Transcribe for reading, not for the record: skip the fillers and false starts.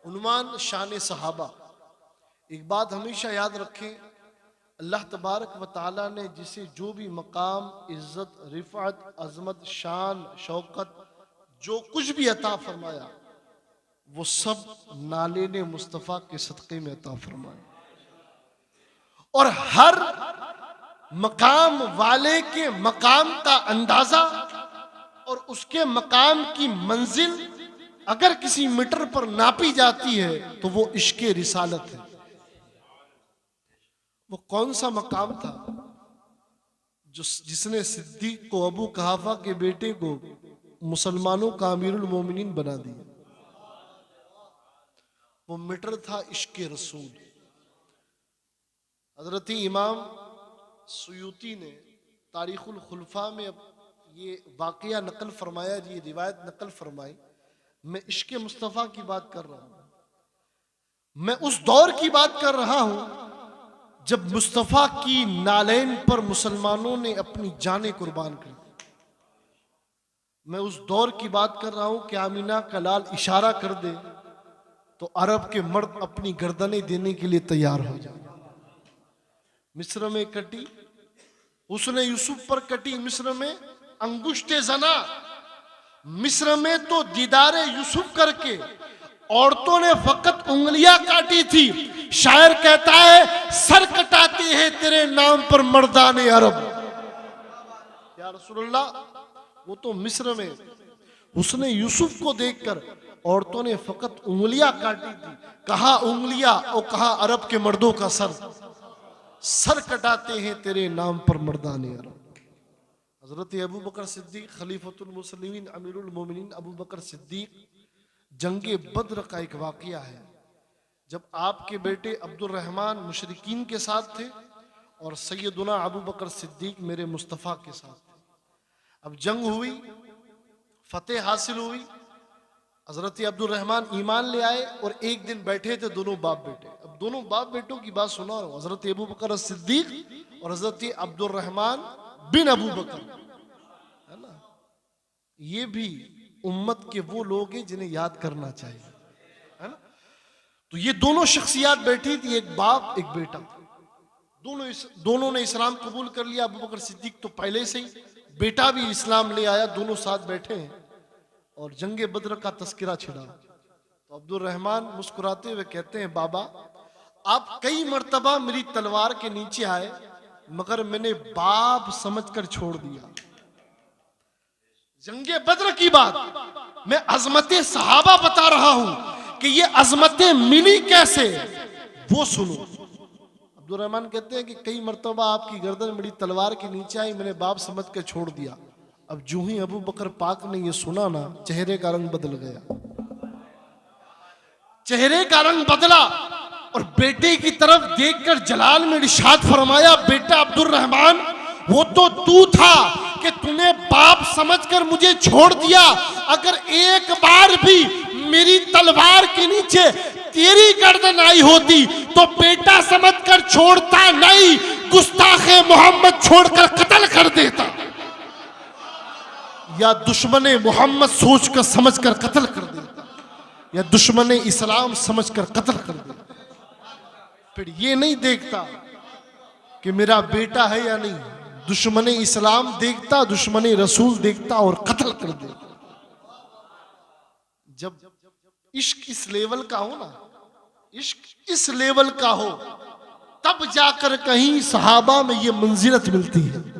عنوان شان صحابہ۔ ایک بات ہمیشہ یاد رکھیں، اللہ تبارک و تعالیٰ نے جسے جو بھی مقام، عزت، رفعت، عظمت، شان، شوکت، جو کچھ بھی عطا فرمایا وہ سب نالین مصطفیٰ کے صدقے میں عطا فرمایا، اور ہر مقام والے کے مقام کا اندازہ اور اس کے مقام کی منزل اگر کسی میٹر پر ناپی جاتی ہے تو وہ عشق رسالت ہے۔ وہ کون سا مقام تھا جس نے صدیق کو، ابو قحافہ کے بیٹے کو مسلمانوں کا امیر المومنین بنا دیا؟ وہ میٹر تھا عشق رسول۔ حضرت امام سیوطی نے تاریخ الخلفاء میں یہ واقعہ نقل فرمایا، یہ روایت نقل فرمائی۔ میں عشق مصطفیٰ کی بات کر رہا ہوں، میں اس دور کی بات کر رہا ہوں جب مصطفیٰ کی نالین پر مسلمانوں نے اپنی جانیں قربان کر دی۔ میں اس دور کی بات کر رہا ہوں کہ آمینہ کا لال اشارہ کر دے تو عرب کے مرد اپنی گردنیں دینے کے لیے تیار ہو جائیں۔ مصر میں کٹی، حسن یوسف پر کٹی مصر میں انگشت زنا۔ مصر میں تو دیدار یوسف کر کے عورتوں نے فقط انگلیاں کاٹی تھی۔ شاعر کہتا ہے سر کٹاتے ہیں تیرے نام پر مردان عرب۔ یا رسول اللہ، وہ تو مصر میں حسن یوسف کو دیکھ کر عورتوں نے فقط انگلیاں کاٹی تھی۔ کہا انگلیاں اور کہا عرب کے مردوں کا سر، سر کٹاتے ہیں تیرے نام پر مردان عرب۔ حضرت ابو بکر صدیق خلیفۃ المسلمین امیر المومنین ابو بکر صدیق، جنگ بدر کا ایک واقعہ ہے جب آپ کے بیٹے عبد الرحمن مشرکین کے ساتھ تھے اور سیدنا ابو بکر صدیق میرے مصطفیٰ کے ساتھ تھے۔ اب جنگ ہوئی، فتح حاصل ہوئی، حضرت عبد الرحمن ایمان لے آئے اور ایک دن بیٹھے تھے دونوں باپ بیٹے۔ اب دونوں باپ بیٹوں کی بات سنا رہا ہوں، حضرت ابو بکر صدیق اور حضرت عبد الرحمن بن ابو بکر، ہے نا؟ یہ بھی امت کے وہ لوگ ہیں جنہیں یاد کرنا چاہیے، ہے نا؟ تو یہ دونوں شخصیات بیٹھی تھی، ایک باپ ایک بیٹا، دونوں نے اسلام قبول کر لیا۔ ابو بکر صدیق تو پہلے سے ہی، بیٹا بھی اسلام لے آیا، دونوں ساتھ بیٹھے ہیں اور جنگ بدر کا تذکرہ چھڑا۔ تو عبد الرحمن مسکراتے ہوئے کہتے ہیں بابا آپ کئی مرتبہ میری تلوار کے نیچے آئے مگر میں نے باپ سمجھ کر چھوڑ دیا۔ جنگ بدر کی بات، میں عظمت صحابہ بتا رہا ہوں کہ یہ عظمتیں ملی کیسے، وہ سنو۔ عبد الرحمن کہتے ہیں کہ کئی مرتبہ آپ کی گردن میری تلوار کے نیچے آئی، میں نے باپ سمجھ کر چھوڑ دیا۔ اب جو ہی ابو بکر پاک نے یہ سنا نا، چہرے کا رنگ بدل گیا، چہرے کا رنگ بدلا، اور بیٹے کی طرف دیکھ کر جلال میں ارشاد فرمایا بیٹا عبد الرحمن، وہ تو تھا کہ تو نے باپ سمجھ کر مجھے چھوڑ دیا، اگر ایک بار بھی میری تلوار کے نیچے تیری گردن آئی ہوتی تو بیٹا سمجھ کر چھوڑتا نہیں، گستاخ محمد چھوڑ کر قتل کر دیتا، یا دشمن محمد سوچ کر سمجھ کر قتل کر دیتا، یا دشمن اسلام سمجھ کر قتل کر دیتا۔ پھر یہ نہیں دیکھتا کہ میرا بیٹا ہے یا نہیں، دشمن اسلام دیکھتا، دشمن رسول دیکھتا اور قتل کر دیتا۔ جب عشق اس لیول کا ہو نا، عشق اس لیول کا ہو، تب جا کر کہیں صحابہ میں یہ منزلت ملتی ہے۔